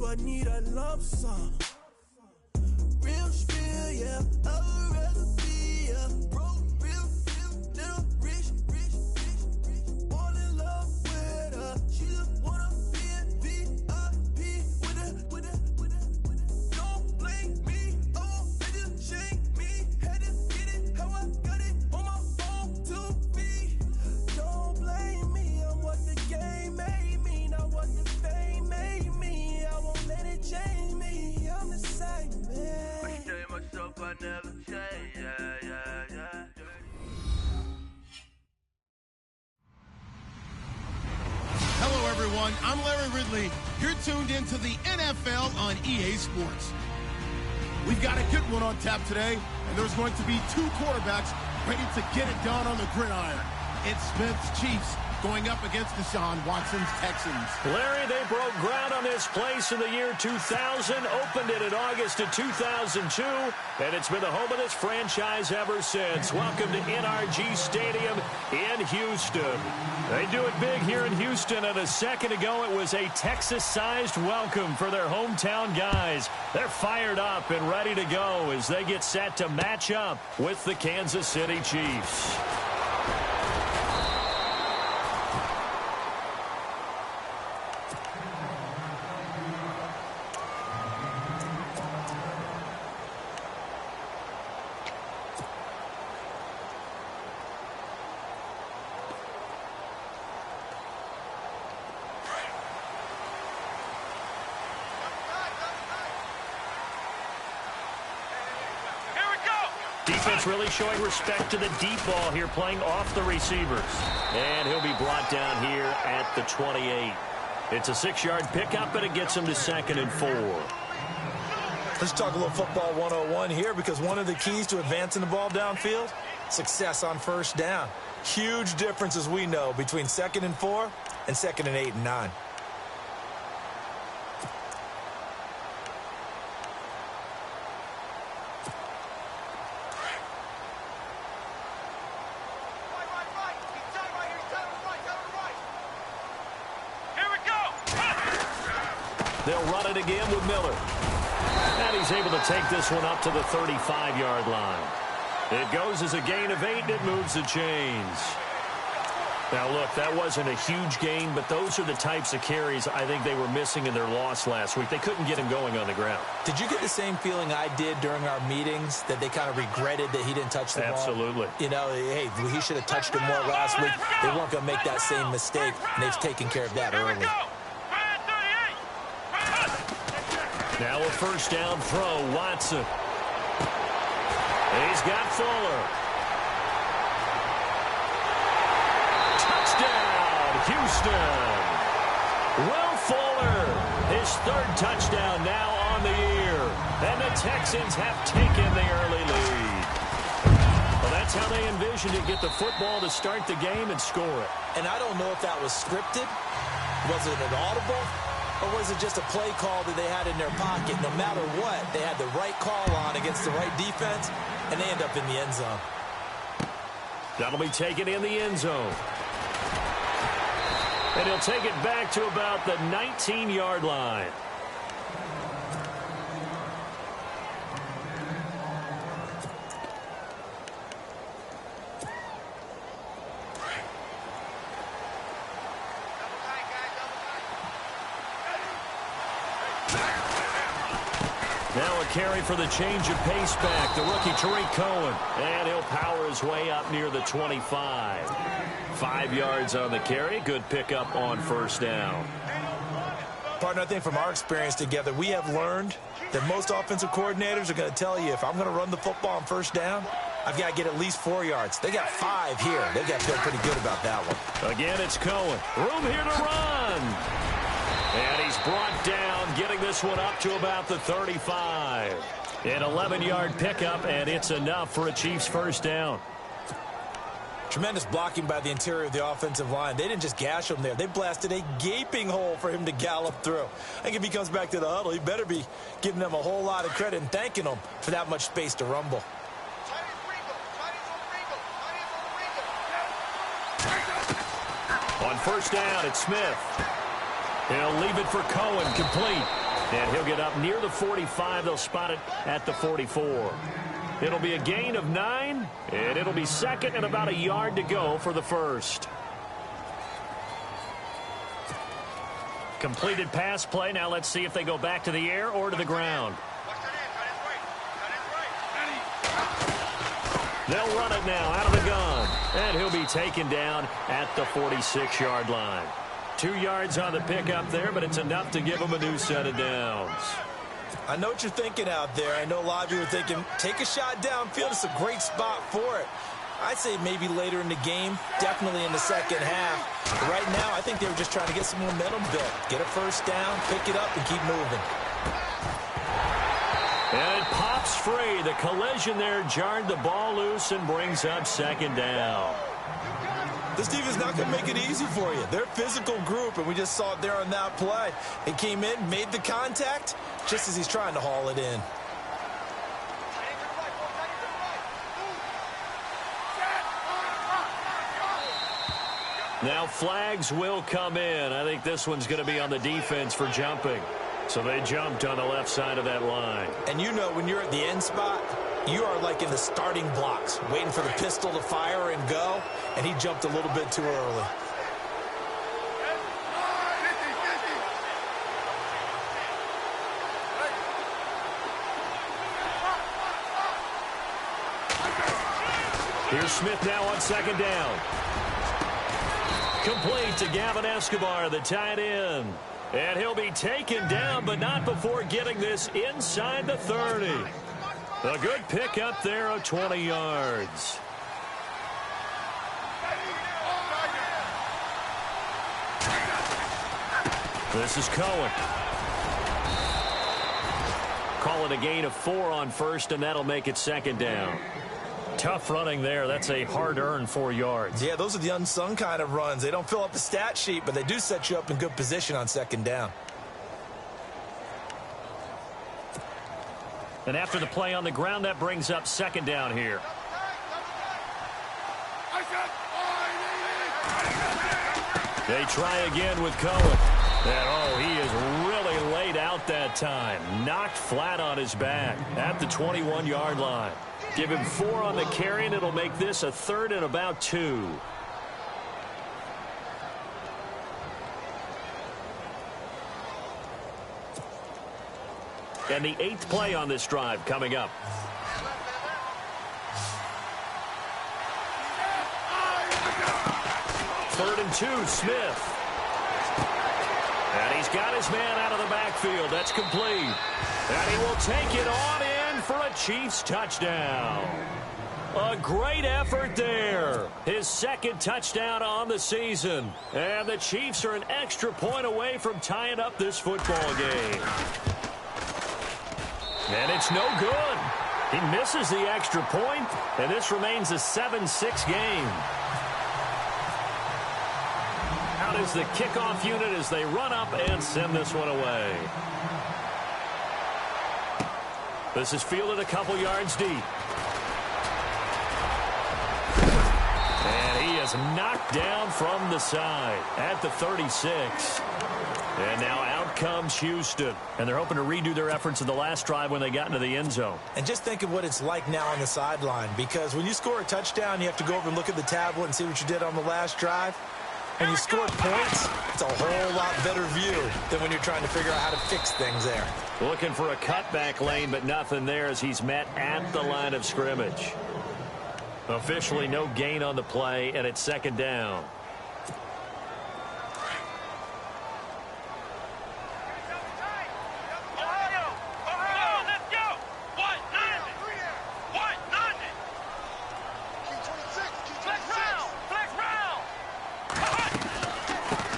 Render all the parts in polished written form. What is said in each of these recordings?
but need a lump sum. Real spill, yeah, I'd rather be a broke, real little rich, all in love with her. She just wanna be a VIP with a. Don't blame me, oh, they just shame me. Had to get it how I got it on my phone to be. Don't blame me, I'm what the game made me, not what the fame made me. I won't let it change me, I'm the same man. I tell myself I never change, yeah. Hello, everyone. I'm Larry Ridley. You're tuned into the NFL on EA Sports. We've got a good one on tap today, and there's going to be two quarterbacks ready to get it done on the gridiron. It's Smith's Chiefs going up against Deshaun Watson's Texans. Larry, they broke ground on this place in the year 2000, opened it in August of 2002, and it's been the home of this franchise ever since. Welcome to NRG Stadium in Houston. They do it big here in Houston, and a second ago it was a Texas-sized welcome for their hometown guys. They're fired up and ready to go as they get set to match up with the Kansas City Chiefs. Defense really showing respect to the deep ball here, playing off the receivers. And he'll be brought down here at the 28. It's a 6-yard pickup, and it gets him to 2nd and 4. Let's talk a little football 101 here, because one of the keys to advancing the ball downfield, success on first down. Huge difference, as we know, between 2nd and 4 and 2nd and 8 and 9. They'll run it again with Miller. And he's able to take this one up to the 35-yard line. It goes as a gain of 8, and it moves the chains. Now, look, that wasn't a huge gain, but those are the types of carries I think they were missing in their loss last week. They couldn't get him going on the ground. Did you get the same feeling I did during our meetings, that they kind of regretted that he didn't touch the ball? Absolutely. You know, hey, he should have touched it more last week. They weren't going to make that same mistake, and they've taken care of that early. Now a first down throw, Watson. He's got Fuller. Touchdown, Houston. Will Fuller, his 3rd touchdown now on the year. And the Texans have taken the early lead. Well, that's how they envisioned it, get the football to start the game and score it. And I don't know if that was scripted. Was it an audible? Or was it just a play call that they had in their pocket? No matter what, they had the right call on against the right defense, and they end up in the end zone. That'll be taken in the end zone. And he'll take it back to about the 19-yard line. Now a carry for the change of pace back. The rookie Tariq Cohen. And he'll power his way up near the 25. 5 yards on the carry. Good pickup on first down. Partner, I think from our experience together, we have learned that most offensive coordinators are going to tell you, if I'm going to run the football on first down, I've got to get at least 4 yards. They got 5 here. They got to feel pretty good about that one. Again, it's Cohen. Room here to run. And he's brought down, getting this one up to about the 35. An 11-yard pickup, and it's enough for a Chiefs first down. Tremendous blocking by the interior of the offensive line. They didn't just gash him there. They blasted a gaping hole for him to gallop through. I think if he comes back to the huddle, he better be giving them a whole lot of credit and thanking them for that much space to rumble. On first down, it's Smith. He'll leave it for Cohen, complete. And he'll get up near the 45. They'll spot it at the 44. It'll be a gain of 9, and it'll be second and about a yard to go for the first. Completed pass play. Now let's see if they go back to the air or to the ground. They'll run it now out of the gun. And he'll be taken down at the 46-yard line. 2 yards on the pickup there, but it's enough to give him a new set of downs. I know what you're thinking out there. I know a lot of you are thinking, take a shot downfield. It's a great spot for it. I'd say maybe later in the game, definitely in the second half. But right now, I think they were just trying to get some momentum built. Get a first down, pick it up, and keep moving. And it pops free. The collision there jarred the ball loose and brings up second down. This team is not going to make it easy for you. They're a physical group, and we just saw it there on that play. He came in, made the contact, just as he's trying to haul it in. Now flags will come in. I think this one's going to be on the defense for jumping. So they jumped on the left side of that line. And you know when you're at the end spot, you are like in the starting blocks, waiting for the pistol to fire and go, and he jumped a little bit too early. Here's Smith now on second down. Complete to Gavin Escobar, the tight end. And he'll be taken down, but not before getting this inside the 30. A good pickup there of 20 yards. This is Cohen. Call it a gain of 4 on first, and that'll make it second down. Tough running there. That's a hard-earned 4 yards. Yeah, those are the unsung kind of runs. They don't fill up the stat sheet, but they do set you up in good position on second down. And after the play on the ground, that brings up second down here. They try again with Cohen. And, he is really laid out that time. Knocked flat on his back at the 21-yard line. Give him 4 on the carry, and it'll make this a 3rd and about 2. And the 8th play on this drive coming up. Third and 2, Smith. And he's got his man out of the backfield. That's complete. And he will take it on in for a Chiefs touchdown. A great effort there. His second touchdown on the season. And the Chiefs are an extra point away from tying up this football game. And it's no good. He misses the extra point, and this remains a 7-6 game. Out is the kickoff unit as they run up and send this one away. This is fielded a couple yards deep. And he is knocked down from the side at the 36. And now out comes Houston. And they're hoping to redo their efforts in the last drive when they got into the end zone. And just think of what it's like now on the sideline, because when you score a touchdown, you have to go over and look at the tablet and see what you did on the last drive. When you score points, it's a whole lot better view than when you're trying to figure out how to fix things there. Looking for a cutback lane, but nothing there as he's met at the line of scrimmage. Officially no gain on the play, and it's second down.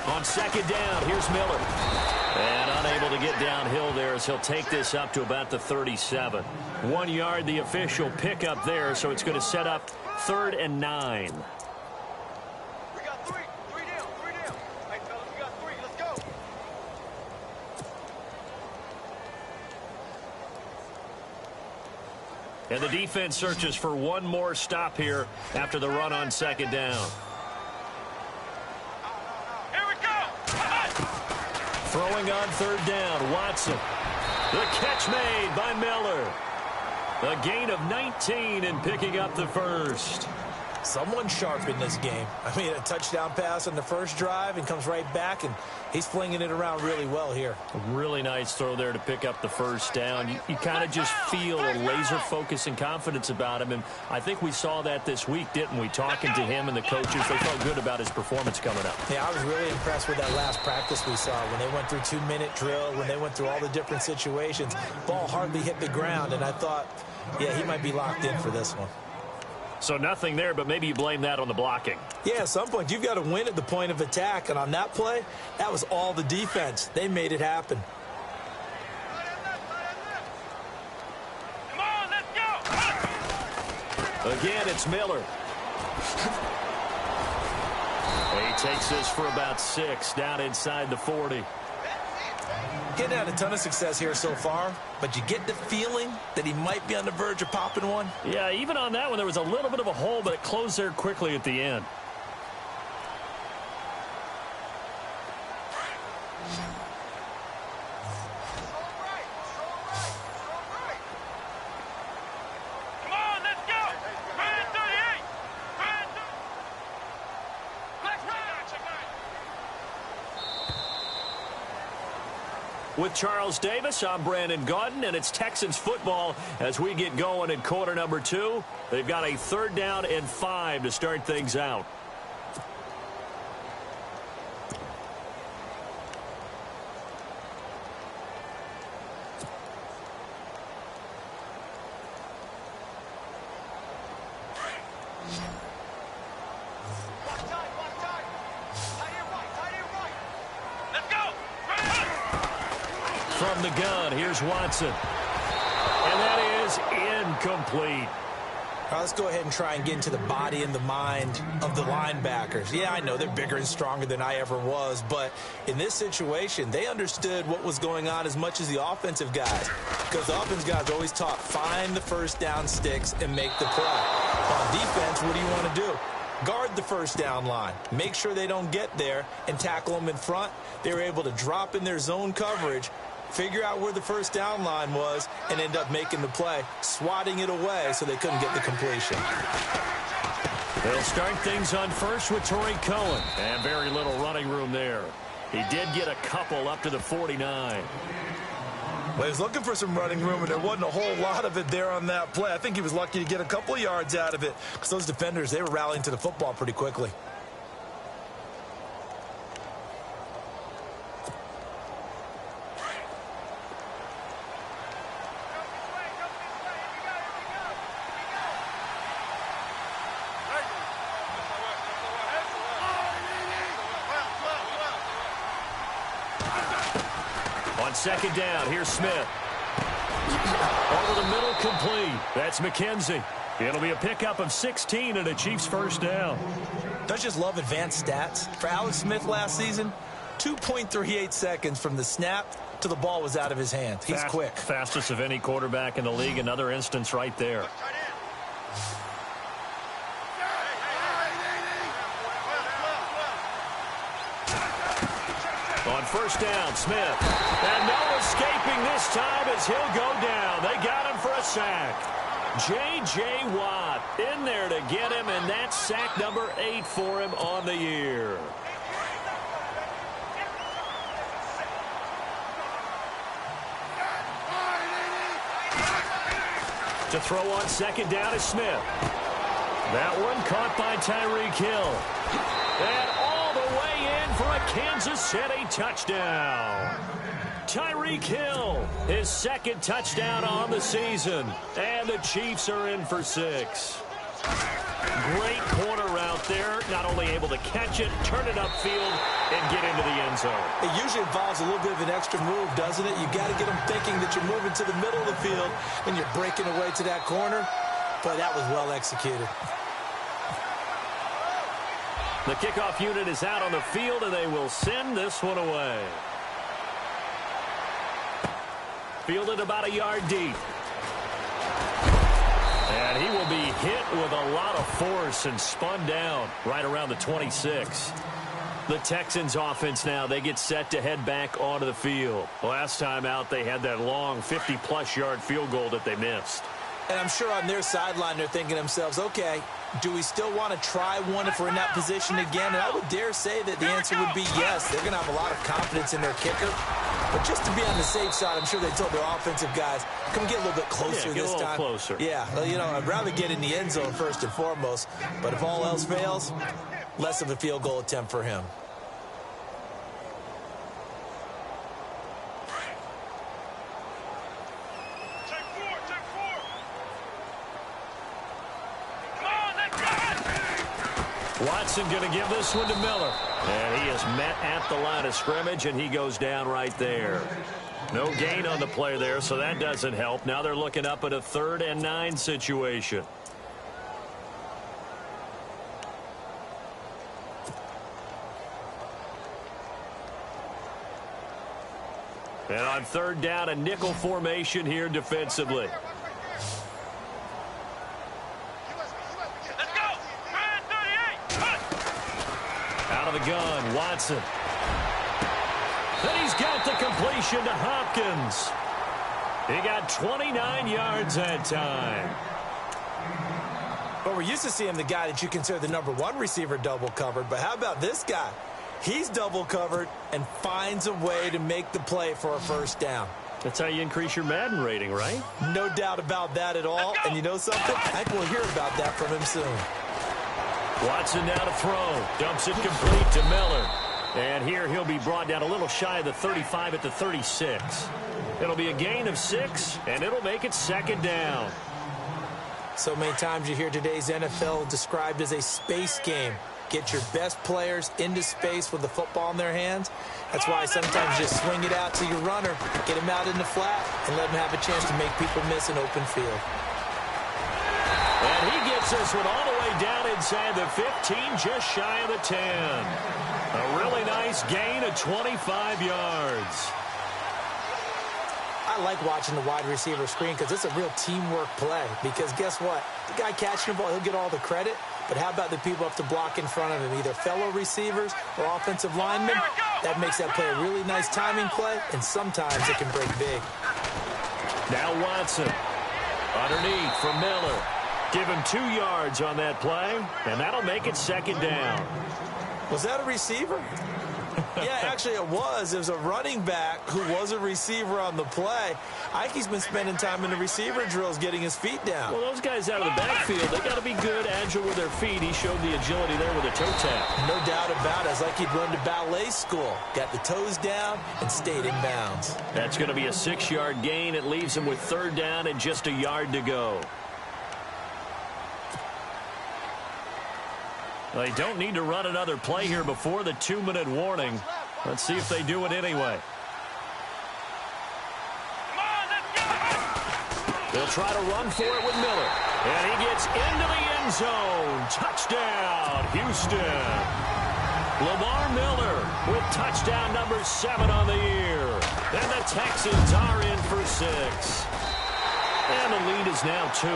On second down, here's Miller. And unable to get downhill there as he'll take this up to about the 37. 1 yard, the official pickup there, so it's going to set up 3rd and 9. We got 3 down. Hey, fellas, we got 3. Let's go. And the defense searches for one more stop here after the run on second down. Throwing on third down, Watson. The catch made by Miller. A gain of 19 and picking up the first. Someone sharp in this game. I mean, a touchdown pass on the first drive and comes right back, and he's flinging it around really well here. A really nice throw there to pick up the first down. You kind of just feel a laser focus and confidence about him, and I think we saw that this week, didn't we? Talking to him and the coaches, they felt good about his performance coming up. Yeah, I was really impressed with that last practice we saw when they went through 2-minute drill, when they went through all the different situations. Ball hardly hit the ground, and I thought, yeah, he might be locked in for this one. So nothing there, but maybe you blame that on the blocking. Yeah, at some point, you've got to win at the point of attack. And on that play, that was all the defense. They made it happen. Come on, let's go. Again, it's Miller. He takes this for about 6, down inside the 40. Getting had a ton of success here so far, but you get the feeling that he might be on the verge of popping one. Yeah, even on that one, there was a little bit of a hole, but it closed there quickly at the end. Come on, let's go. 38. Let's go. With Charles Davis, I'm Brandon Gaudin, and it's Texans football as we get going in quarter number 2. They've got a 3rd down and 5 to start things out. From the gun, here's Watson. And that is incomplete. All right, let's go ahead and try and get into the body and the mind of the linebackers. Yeah, I know they're bigger and stronger than I ever was, but in this situation, they understood what was going on as much as the offensive guys. Because the offensive guys always taught, find the first down sticks and make the play. On defense, what do you want to do? Guard the first down line. Make sure they don't get there and tackle them in front. They were able to drop in their zone coverage, figure out where the first down line was, and end up making the play, swatting it away so they couldn't get the completion. They'll start things on first with Torrey Cohen. And very little running room there. He did get a couple up to the 49. Well, he was looking for some running room, and there wasn't a whole lot of it there on that play. I think he was lucky to get a couple of yards out of it because those defenders, they were rallying to the football pretty quickly. On 2nd down, here's Smith. Over the middle, complete. That's McKenzie. It'll be a pickup of 16 and a Chiefs 1st down. Don't you just love advanced stats? For Alex Smith last season, 2.38 seconds from the snap to the ball was out of his hands. He's quick. Fastest of any quarterback in the league. Another instance right there. On 1st down, Smith. And no escaping this time as he'll go down. They got him for a sack. J.J. Watt in there to get him, and that's sack number 8 for him on the year. To throw on 2nd down is Smith. That one caught by Tyreek Hill. And all the way in for a Kansas City touchdown. Tyreek Hill, his 2nd touchdown on the season. And the Chiefs are in for 6. Great corner route there. Not only able to catch it, turn it upfield, and get into the end zone. It usually involves a little bit of an extra move, doesn't it? You've got to get them thinking that you're moving to the middle of the field and you're breaking away to that corner. But that was well executed. The kickoff unit is out on the field, and they will send this one away. Fielded about a yard deep. And he will be hit with a lot of force and spun down right around the 26. The Texans offense now, they get set to head back onto the field. Last time out, they had that long 50-plus yard field goal that they missed. And I'm sure on their sideline they're thinking to themselves, okay, do we still want to try one if we're in that position again? And I would dare say that the answer would be yes. They're going to have a lot of confidence in their kicker. But just to be on the safe side, I'm sure they told their offensive guys, come get a little bit closer this time. Get a little closer. Yeah, well, you know, I'd rather get in the end zone first and foremost. But if all else fails, less of a field goal attempt for him. Watson going to give this one to Miller. And he is met at the line of scrimmage, and he goes down right there. No gain on the play there, so that doesn't help. Now they're looking up at a 3rd and 9 situation. And on 3rd down, a nickel formation here defensively. Out of the gun, Watson. Then he's got the completion to Hopkins. He got 29 yards that time. But we're used to seeing the guy that you consider the #1 receiver double covered. But how about this guy? He's double covered and finds a way to make the play for a first down. That's how you increase your Madden rating, right? No doubt about that at all. And you know something? I think we'll hear about that from him soon. Watson now to throw. Dumps it complete to Miller. And here he'll be brought down a little shy of the 35 at the 36. It'll be a gain of 6, and it'll make it 2nd down. So many times you hear today's NFL described as a space game. Get your best players into space with the football in their hands. That's why sometimes you just swing it out to your runner, get him out in the flat, and let him have a chance to make people miss an open field. And he gets this one all the way down inside the 15, just shy of the 10. A really nice gain of 25 yards. I like watching the wide receiver screen because it's a real teamwork play. Because guess what? The guy catching the ball, he'll get all the credit. But how about the people up to block in front of him, either fellow receivers or offensive linemen? That makes that play a really nice timing play, and sometimes it can break big. Now Watson underneath for Miller. Give him 2 yards on that play, and that'll make it 2nd down. Was that a receiver? Yeah, actually it was. It was a running back who was a receiver on the play. I think he's been spending time in the receiver drills getting his feet down. Well, those guys out of the backfield, they got to be good, agile with their feet. He showed the agility there with a toe tap. No doubt about it. It's like he'd run to ballet school. Got the toes down and stayed in bounds. That's going to be a 6-yard gain. It leaves him with 3rd down and just a yard to go. They don't need to run another play here before the 2-minute warning. Let's see if they do it anyway. They'll try to run for it with Miller. And he gets into the end zone. Touchdown, Houston. Lamar Miller with touchdown number 7 on the year. And the Texans are in for 6. And the lead is now 2.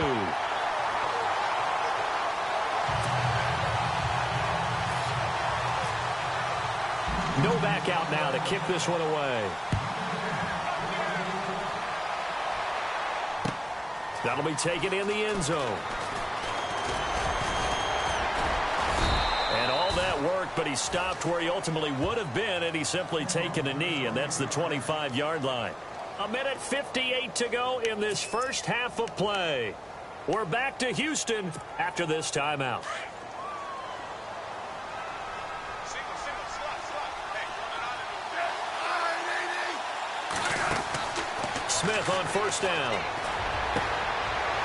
No back out now to kick this one away. That'll be taken in the end zone. And all that worked, but he stopped where he ultimately would have been, and he's simply taken a knee, and that's the 25-yard line. 1:58 to go in this first half of play. We're back to Houston after this timeout. Smith on first down.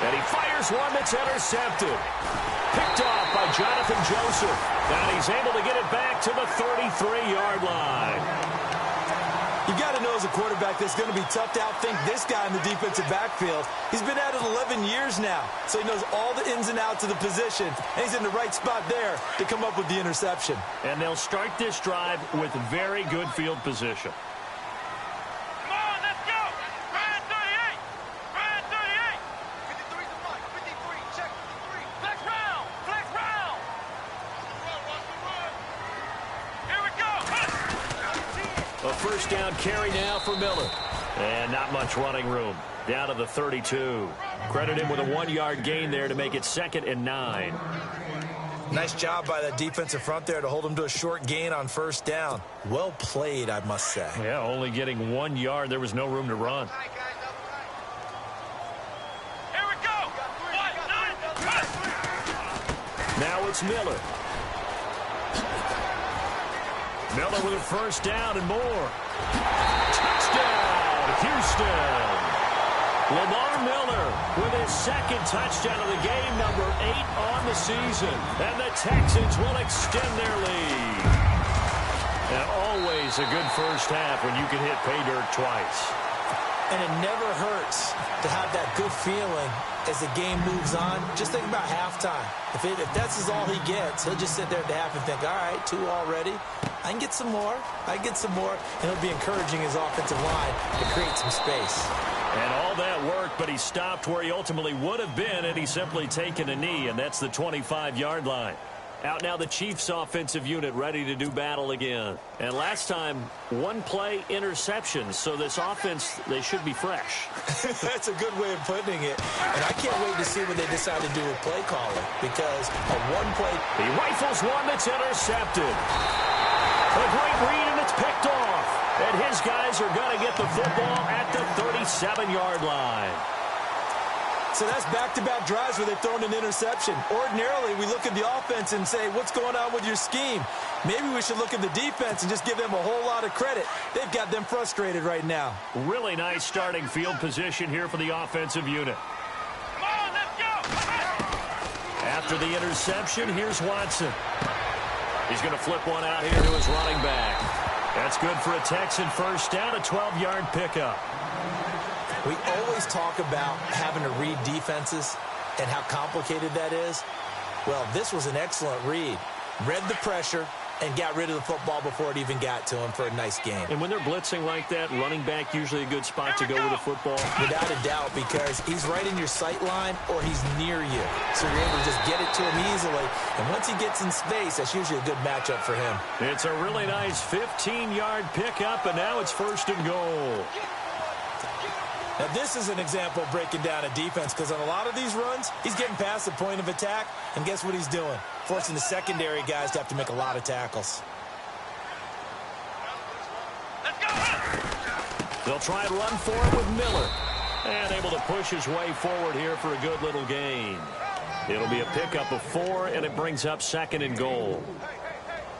And he fires one that's intercepted. Picked off by Jonathan Joseph. And he's able to get it back to the 33-yard line. You got to know as a quarterback that's going to be tough to outthink this guy in the defensive backfield. He's been at it 11 years now, so he knows all the ins and outs of the position, and he's in the right spot there to come up with the interception. And they'll start this drive with very good field position. Here we first down carry now for Miller. And not much running room. Down to the 32. Credit him with a 1-yard gain there to make it 2nd and 9. Nice job by the defensive front there to hold him to a short gain on first down. Well played, I must say. Yeah, only getting 1 yard. There was no room to run. Here we go. Now it's Miller. Miller with a first down and more. Touchdown, Houston. Lamar Miller with his 2nd touchdown of the game, number 8 on the season. And the Texans will extend their lead. And always a good first half when you can hit pay dirt twice. And it never hurts to have that good feeling as the game moves on. Just think about halftime. If that's all he gets, he'll just sit there at the half and think, all right, 2 already. I can get some more. I can get some more. And he'll be encouraging his offensive line to create some space. And all that worked, but he stopped where he ultimately would have been had he simply taken a knee, and that's the 25-yard line. Out now the Chiefs offensive unit ready to do battle again. And last time, 1-play interceptions, so this offense, they should be fresh. That's a good way of putting it. And I can't wait to see what they decide to do with play calling, because a 1-play... He rifles one that's intercepted. A great read, and it's picked off. And his guys are going to get the football at the 37-yard line. So that's back-to-back drives where they've thrown an interception. Ordinarily, we look at the offense and say, what's going on with your scheme? Maybe we should look at the defense and just give them a whole lot of credit. They've got them frustrated right now. Really nice starting field position here for the offensive unit. Come on, let's go. After the interception, here's Watson. He's going to flip one out here to his running back. That's good for a Texan first down, a 12-yard pickup. We always talk about having to read defenses and how complicated that is. Well, this was an excellent read. Read the pressure and got rid of the football before it even got to him for a nice game. And when they're blitzing like that, running back usually a good spot to go with the football. Without a doubt, because he's right in your sight line or he's near you. So you're able to just get it to him easily. And once he gets in space, that's usually a good matchup for him. It's a really nice 15-yard pickup, and now it's 1st and goal. Now, this is an example of breaking down a defense, because on a lot of these runs, he's getting past the point of attack, and guess what he's doing? Forcing the secondary guys to have to make a lot of tackles. Let's go. They'll try and run for it with Miller. And able to push his way forward here for a good little gain. It'll be a pickup of 4, and it brings up 2nd and goal.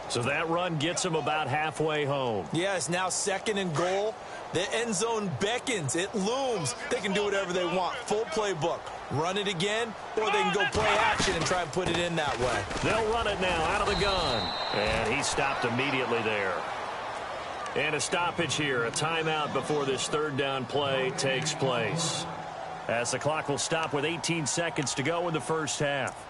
So that run gets him about halfway home. Yeah, it's now 2nd and goal. The end zone beckons. It looms. They can do whatever they want. Full playbook. Run it again, or they can go play action and try and put it in that way. They'll run it now out of the gun. And he stopped immediately there. And a stoppage here, a timeout before this 3rd down play takes place. As the clock will stop with 18 seconds to go in the first half.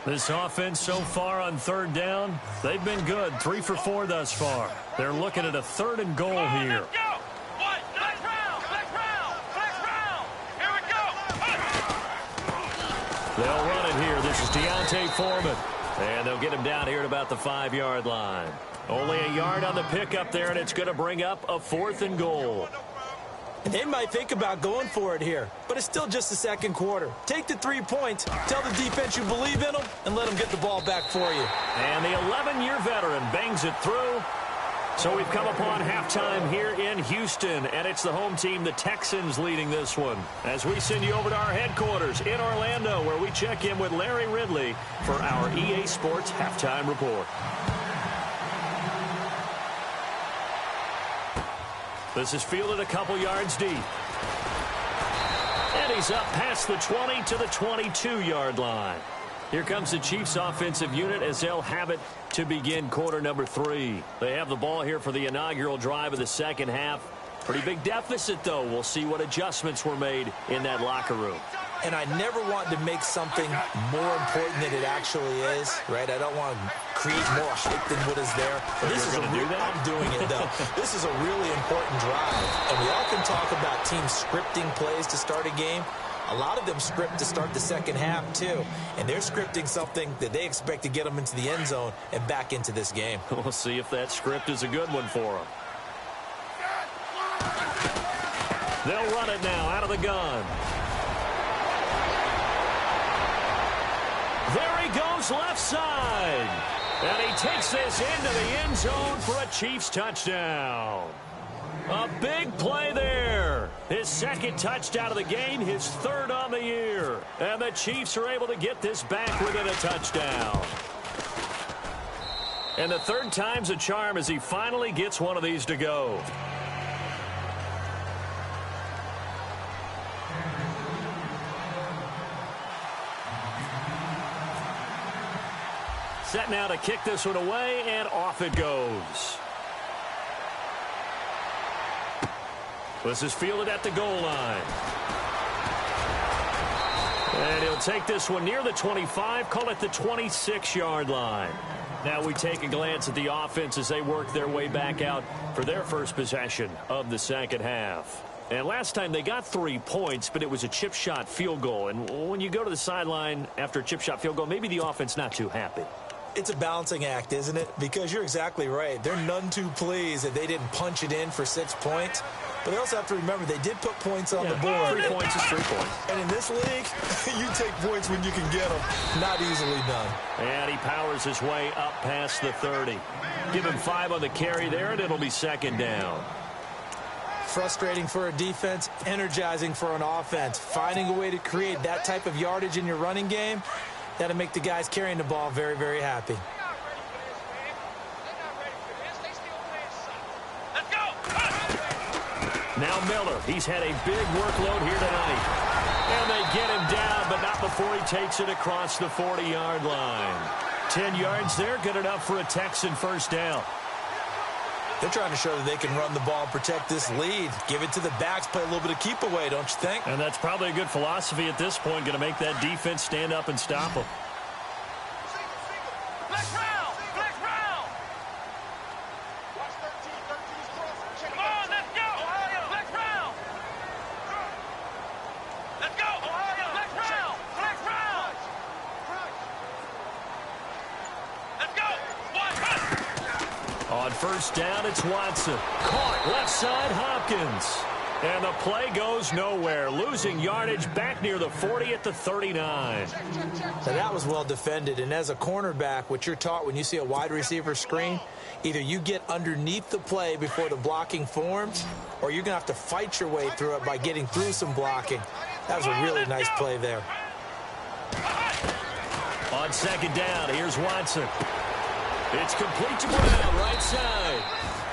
This offense so far on 3rd down, they've been good. 3 for 4 thus far. They're looking at a 3rd and goal here. Let's go. What? Flex round. Flex round. Flex round. Here we go. They'll run it here. This is Deontay Foreman. And they'll get him down here at about the 5-yard line. Only a yard on the pickup there, and it's going to bring up a 4th and goal. They might think about going for it here, but it's still just the 2nd quarter. Take the 3 points, tell the defense you believe in them, and let them get the ball back for you. And the 11-year veteran bangs it through. So we've come upon halftime here in Houston, and it's the home team, the Texans, leading this one. As we send you over to our headquarters in Orlando, where we check in with Larry Ridley for our EA Sports Halftime Report. This is fielded a couple yards deep. And he's up past the 20 to the 22-yard line. Here comes the Chiefs offensive unit as they'll have it to begin quarter number 3. They have the ball here for the inaugural drive of the 2nd half. Pretty big deficit, though. We'll see what adjustments were made in that locker room. And I never want to make something more important than it actually is, right? I don't want to create more hype than what is there. But this is I'm doing it, though. This is a really important drive. And we often talk about teams scripting plays to start a game. A lot of them script to start the second half, too. And they're scripting something that they expect to get them into the end zone and back into this game. We'll see if that script is a good one for them. They'll run it now out of the gun. There he goes left side. And he takes this into the end zone for a Chiefs touchdown. A big play there. His second touchdown of the game, his third on the year. And the Chiefs are able to get this back within a touchdown. And the third time's a charm as he finally gets one of these to go. Set now to kick this one away, and off it goes. This is fielded at the goal line. And he'll take this one near the 25, call it the 26-yard line. Now we take a glance at the offense as they work their way back out for their first possession of the second half. And last time they got 3 points, but it was a chip shot field goal. And when you go to the sideline after a chip shot field goal, maybe the offense not too happy. It's a balancing act, isn't it? Because you're exactly right. They're none too pleased that they didn't punch it in for 6 points. But they also have to remember they did put points on the board. 3 points is 3 points. And in this league, you take points when you can get them. Not easily done. And he powers his way up past the 30. Give him 5 on the carry there, and it'll be second down. Frustrating for a defense, energizing for an offense. Finding a way to create that type of yardage in your running game, that'll make the guys carrying the ball very, very happy. Now Miller, he's had a big workload here tonight. And they get him down, but not before he takes it across the 40-yard line. 10 yards there, good enough for a Texan first down. They're trying to show that they can run the ball, protect this lead. Give it to the backs, play a little bit of keep away, don't you think? And that's probably a good philosophy at this point, going to make that defense stand up and stop them. On first down, it's Watson. Caught left side, Hopkins. And the play goes nowhere. Losing yardage back near the 40 at the 39. Now that was well defended. And as a cornerback, what you're taught when you see a wide receiver screen, either you get underneath the play before the blocking forms, or you're going to have to fight your way through it by getting through some blocking. That was a really nice play there. On second down, here's Watson. It's complete to Brown, right side.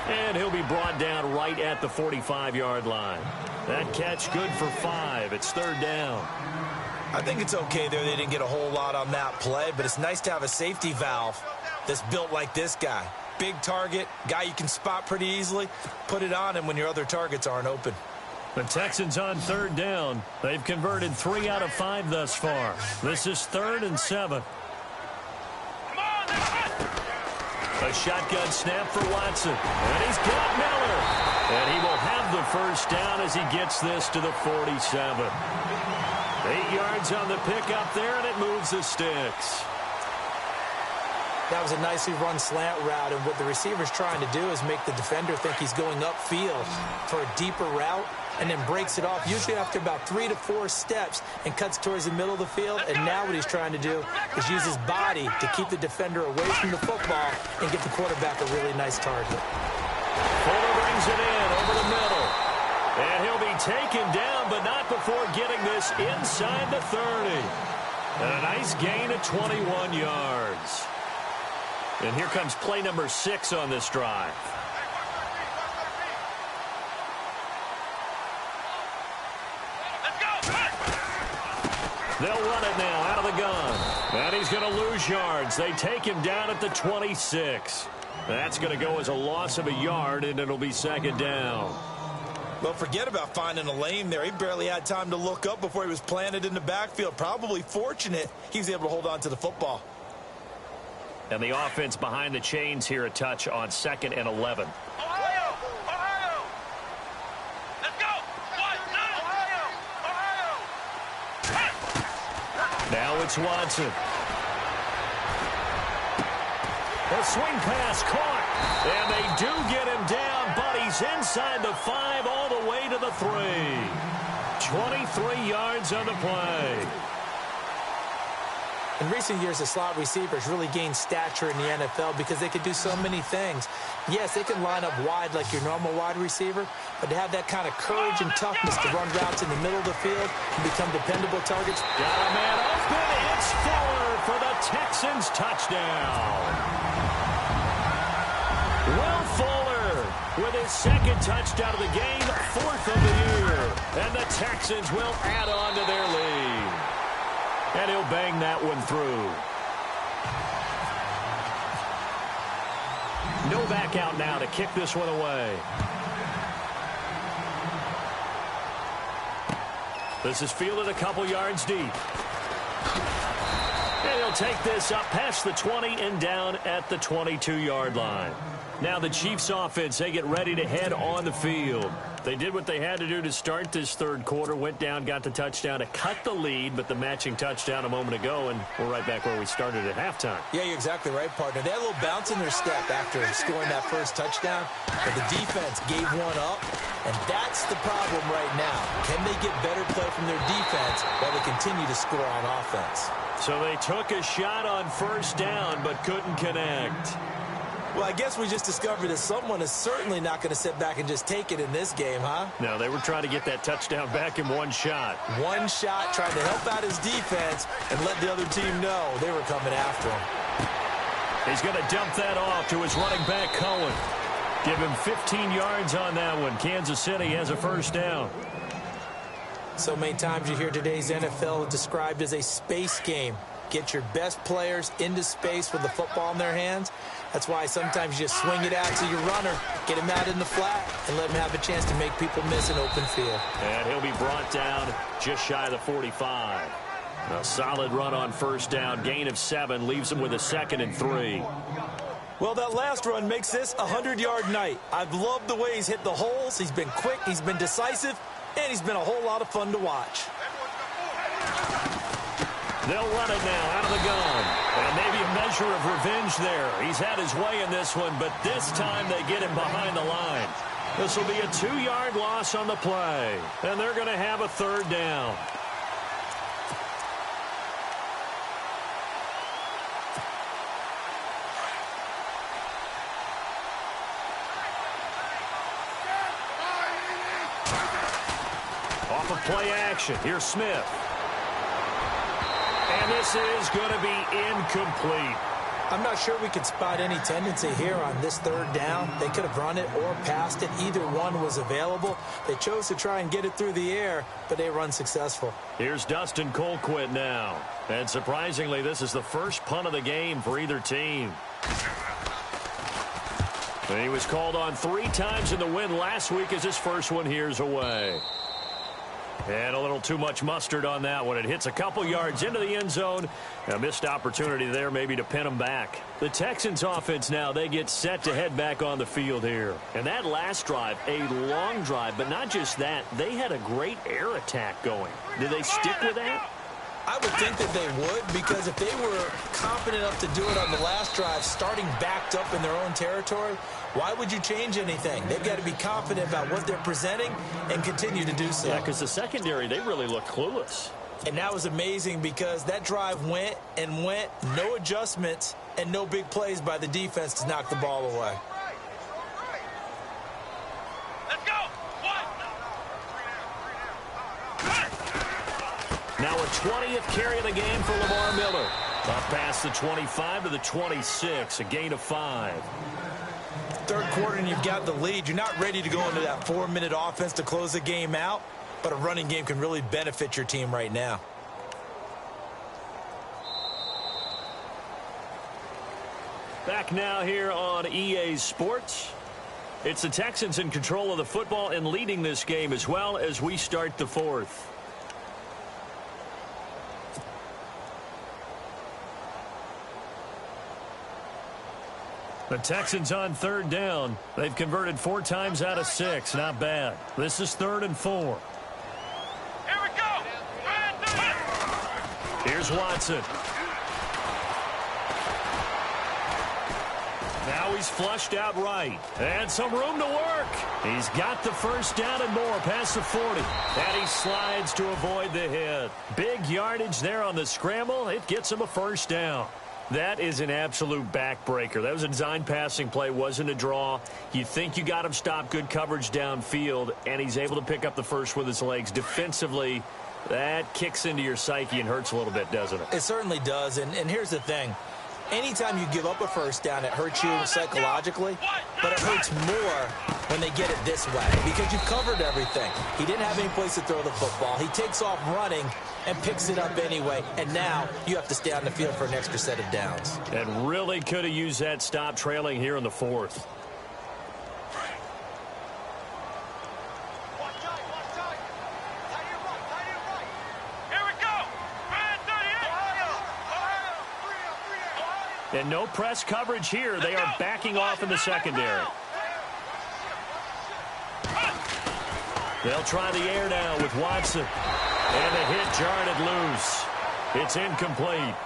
And he'll be brought down right at the 45-yard line. That catch good for 5. It's third down. I think it's okay there. They didn't get a whole lot on that play, but it's nice to have a safety valve that's built like this guy. Big target, guy you can spot pretty easily. Put it on him when your other targets aren't open. The Texans on third down. They've converted 3 out of 5 thus far. This is 3rd and 7. A shotgun snap for Watson. And he's got Miller. And he will have the first down as he gets this to the 47. 8 yards on the pickup there, and it moves the sticks. That was a nicely run slant route, and what the receiver's trying to do is make the defender think he's going upfield for a deeper route, and then breaks it off, usually after about 3 to 4 steps, and cuts towards the middle of the field. And now what he's trying to do is use his body to keep the defender away from the football and give the quarterback a really nice target. Fuller brings it in over the middle. And he'll be taken down, but not before getting this inside the 30. And a nice gain of 21 yards. And here comes play number 6 on this drive. They'll run it now out of the gun. And he's going to lose yards. They take him down at the 26. That's going to go as a loss of a yard, and it'll be second down. Well, forget about finding a lane there. He barely had time to look up before he was planted in the backfield. Probably fortunate he was able to hold on to the football. And the offense behind the chains here, a touch on 2nd and 11. Ohio! Ohio! Let's go! Ohio! Ohio! Now it's Watson. A swing pass caught. And they do get him down, but he's inside the 5 all the way to the 3. 23 yards on the play. In recent years, the slot receivers really gained stature in the NFL because they could do so many things. Yes, they can line up wide like your normal wide receiver, but to have that kind of courage and toughness to run routes in the middle of the field and become dependable targets. Got a man open. It's Fuller for the Texans touchdown. Will Fuller with his second touchdown of the game, 4th of the year. And the Texans will add on to their lead. And he'll bang that one through. Novak out now to kick this one away. This is fielded a couple yards deep. And he'll take this up past the 20 and down at the 22-yard line. Now the Chiefs offense, they get ready to head on the field. They did what they had to do to start this third quarter, went down, got the touchdown to cut the lead, but the matching touchdown a moment ago, and we're right back where we started at halftime. Yeah, you're exactly right, partner. They had a little bounce in their step after scoring that first touchdown, but the defense gave one up, and that's the problem right now. Can they get better play from their defense while they continue to score on offense? So they took a shot on first down, but couldn't connect. Well, I guess we just discovered that someone is certainly not going to sit back and just take it in this game, huh? No, they were trying to get that touchdown back in one shot. One shot, trying to help out his defense and let the other team know they were coming after him. He's going to dump that off to his running back, Cohen. Give him 15 yards on that one. Kansas City has a first down. So many times you hear today's NFL described as a space game. Get your best players into space with the football in their hands. That's why sometimes you just swing it out to your runner, get him out in the flat, and let him have a chance to make people miss an open field. And he'll be brought down just shy of the 45. A solid run on first down. Gain of 7 leaves him with a 2nd and 3. Well, that last run makes this a 100-yard night. I've loved the way he's hit the holes. He's been quick, he's been decisive, and he's been a whole lot of fun to watch. They'll run it now out of the gun. And maybe a measure of revenge there. He's had his way in this one, but this time they get him behind the line. This will be a 2-yard loss on the play. And they're going to have a third down. Off of play action. Here's Smith. And this is going to be incomplete. I'm not sure we could spot any tendency here on this third down. They could have run it or passed it. Either one was available. They chose to try and get it through the air, but they were unsuccessful. Here's Dustin Colquitt now. And surprisingly, this is the first punt of the game for either team. And he was called on 3 times in the win last week as his first one here's away. And a little too much mustard on that one. It hits a couple yards into the end zone. A missed opportunity there maybe to pin them back. The Texans offense now, they get set to head back on the field here. And that last drive, a long drive, but not just that. They had a great air attack going. Did they stick with that? I would think that they would, because if they were confident enough to do it on the last drive, starting backed up in their own territory, why would you change anything? They've got to be confident about what they're presenting and continue to do so. Yeah, because the secondary, they really looked clueless. And that was amazing because that drive went and went, no adjustments, and no big plays by the defense to knock the ball away. Let's go. Now a 20th carry of the game for Lamar Miller. Up past the 25 to the 26, a gain of 5. Third quarter and you've got the lead. You're not ready to go into that 4-minute offense to close the game out, but a running game can really benefit your team right now. Back now here on EA Sports. It's the Texans in control of the football and leading this game as well as we start the fourth. The Texans on third down. They've converted 4 times out of 6. Not bad. This is 3rd and 4. Here we go. Here's Watson. Now he's flushed out right. And some room to work. He's got the first down and more past the 40. And he slides to avoid the hit. Big yardage there on the scramble. It gets him a first down. That is an absolute backbreaker. That was a design passing play, wasn't a draw. You think you got him stopped, good coverage downfield, and he's able to pick up the first with his legs. Defensively, that kicks into your psyche and hurts a little bit, doesn't it? It certainly does, and here's the thing. Anytime you give up a first down, it hurts you psychologically, but it hurts more when they get it this way because you've covered everything. He didn't have any place to throw the football. He takes off running and picks it up anyway, and now you have to stay on the field for an extra set of downs. And really could have used that stop trailing here in the fourth. And no press coverage here. They are backing off in the secondary. They'll try the air now with Watson. And the hit jarred it loose. It's incomplete.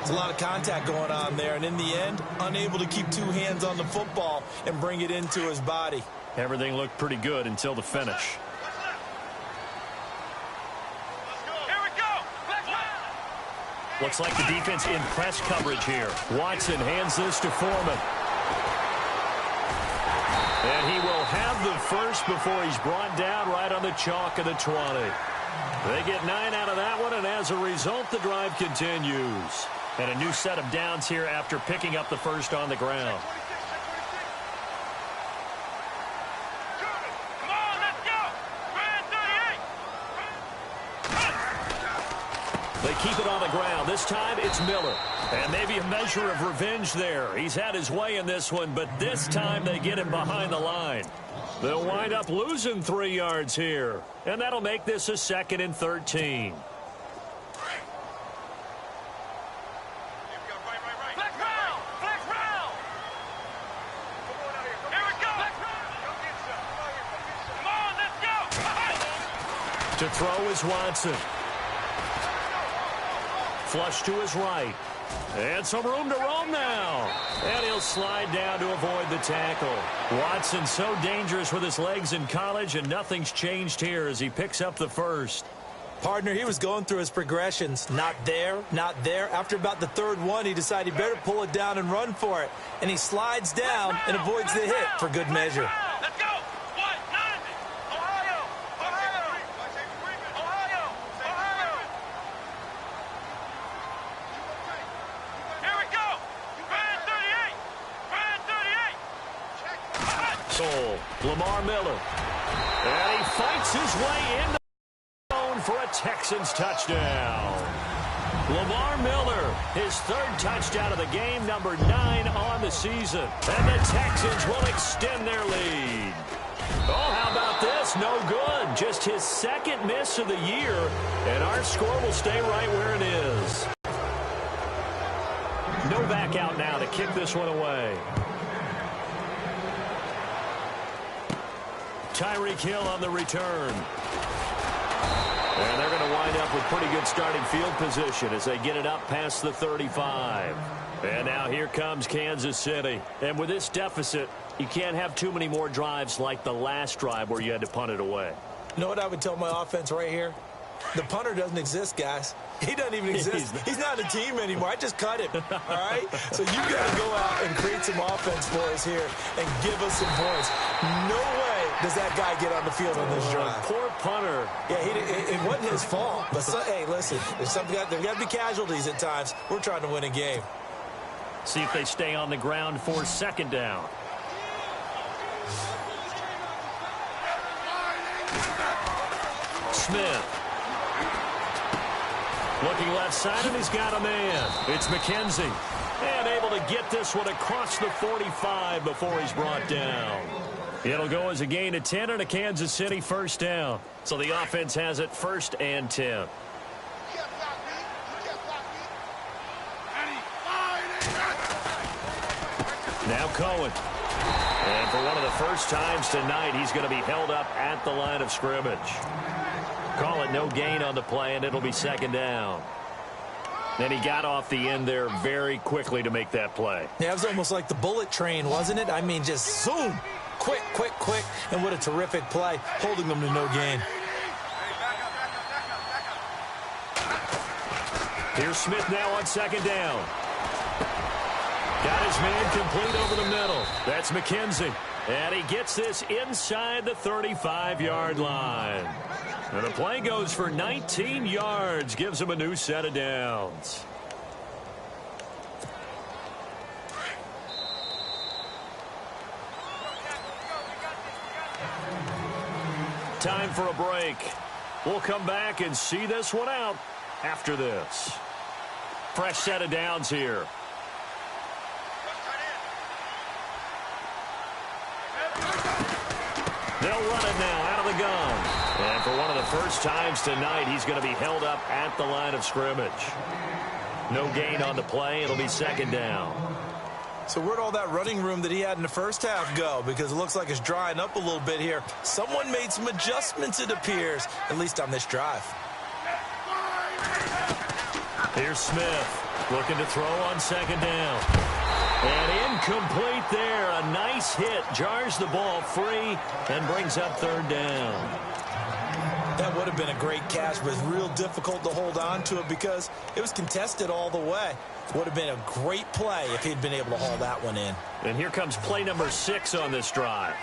It's a lot of contact going on there, and in the end, unable to keep two hands on the football and bring it into his body. Everything looked pretty good until the finish. Looks like the defense in press coverage here. Watson hands this to Foreman. And he will have the first before he's brought down right on the chalk of the 20. They get 9 out of that one, and as a result, the drive continues. And a new set of downs here after picking up the first on the ground. They keep it on the ground. This time it's Miller. And maybe a measure of revenge there. He's had his way in this one, but this time they get him behind the line. They'll wind up losing 3 yards here. And that'll make this a 2nd and 13. To throw is Watson. Flush to his right. And some room to roam now. And he'll slide down to avoid the tackle. Watson so dangerous with his legs in college, and nothing's changed here as he picks up the first. Partner, he was going through his progressions. Not there, not there. After about the 3rd one, he decided he better pull it down and run for it. And he slides down and avoids the hit for good measure. Let's go! Lamar Miller. And he fights his way into the zone for a Texans touchdown. Lamar Miller, his 3rd touchdown of the game, number 9 on the season. And the Texans will extend their lead. Oh, how about this? No good. Just his 2nd miss of the year. And our score will stay right where it is. No back out now to kick this one away. Tyreek Hill on the return. And they're going to wind up with pretty good starting field position as they get it up past the 35. And now here comes Kansas City. And with this deficit, you can't have too many more drives like the last drive where you had to punt it away. You know what I would tell my offense right here? The punter doesn't exist, guys. He doesn't even exist. He's not a team anymore. I just cut him, all right? So you got to go out and create some offense for us here and give us some points. No way does that guy get on the field on this drive. Poor punter. Yeah, it wasn't his fault. But, hey, listen, there's got to be casualties at times. We're trying to win a game. See if they stay on the ground for 2nd down. Smith. Looking left side, and he's got a man. It's McKenzie. And able to get this one across the 45 before he's brought down. It'll go as a gain of 10 and a Kansas City 1st down. So the offense has it 1st and 10. Now Cohen. And for one of the first times tonight, he's going to be held up at the line of scrimmage. Call it no gain on the play, and it'll be 2nd down. And he got off the end there very quickly to make that play. Yeah, it was almost like the bullet train, wasn't it? I mean, just zoom. Quick, quick, quick. And what a terrific play, holding them to no gain. Here's Smith now on second down. Got his man complete over the middle. That's McKenzie. And he gets this inside the 35-yard line. And the play goes for 19 yards, gives him a new set of downs. Time for a break. We'll come back and see this one out after this. Fresh set of downs here. They'll run it now out of the gun. And for one of the first times tonight, he's going to be held up at the line of scrimmage. No gain on the play. It'll be second down. So where'd all that running room that he had in the first half go? Because it looks like it's drying up a little bit here. Someone made some adjustments, it appears, at least on this drive. Here's Smith looking to throw on second down. And incomplete there. A nice hit. Jars the ball free and brings up third down. That would have been a great catch, but it's real difficult to hold on to it because it was contested all the way. Would have been a great play if he'd been able to haul that one in. And here comes play number 6 on this drive.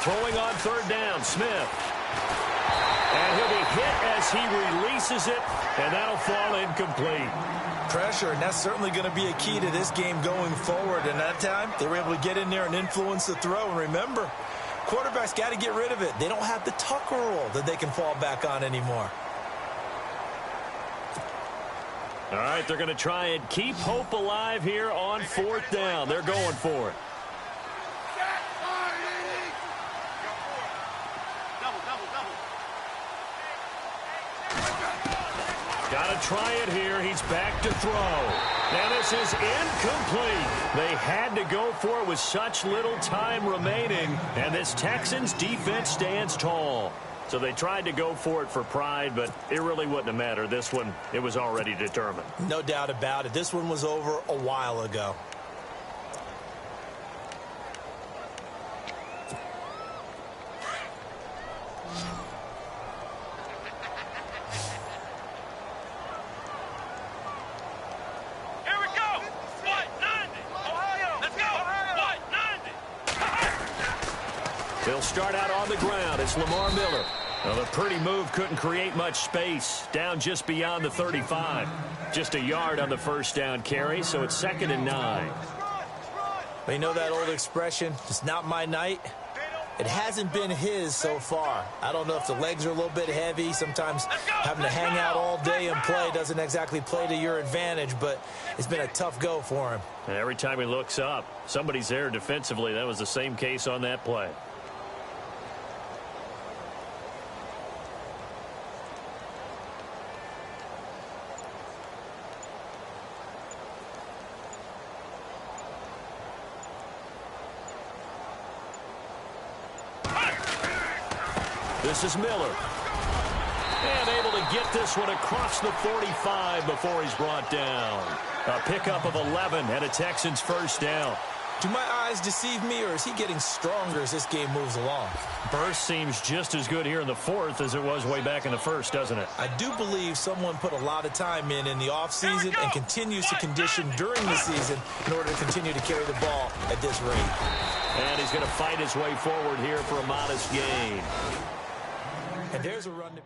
Throwing on third down, Smith. And he'll be hit as he releases it, and that'll fall incomplete. Pressure, and that's certainly going to be a key to this game going forward. And that time, they were able to get in there and influence the throw. And remember, quarterbacks got to get rid of it. They don't have the tuck rule that they can fall back on anymore. All right, they're going to try and keep hope alive here on fourth down. They're going for it. Got to try it here. He's back to throw. Now this is incomplete. They had to go for it with such little time remaining. And this Texans defense stands tall. So they tried to go for it for pride, but it really wouldn't have mattered. This one, it was already determined. No doubt about it. This one was over a while ago. They'll start out on the ground. It's Lamar Miller. Well, the pretty move couldn't create much space. Down just beyond the 35. Just a yard on the first down carry, so it's 2nd and 9. Well, you know that old expression, it's not my night? It hasn't been his so far. I don't know if the legs are a little bit heavy. Sometimes having to hang out all day and play doesn't exactly play to your advantage, but it's been a tough go for him. And every time he looks up, somebody's there defensively. That was the same case on that play. This is Miller. And able to get this one across the 45 before he's brought down. A pickup of 11 and a Texans first down. Do my eyes deceive me, or is he getting stronger as this game moves along? Burst seems just as good here in the fourth as it was way back in the first, doesn't it? I do believe someone put a lot of time in the offseason and continues to condition during the season in order to continue to carry the ball at this rate. And he's going to fight his way forward here for a modest gain. And there's a run to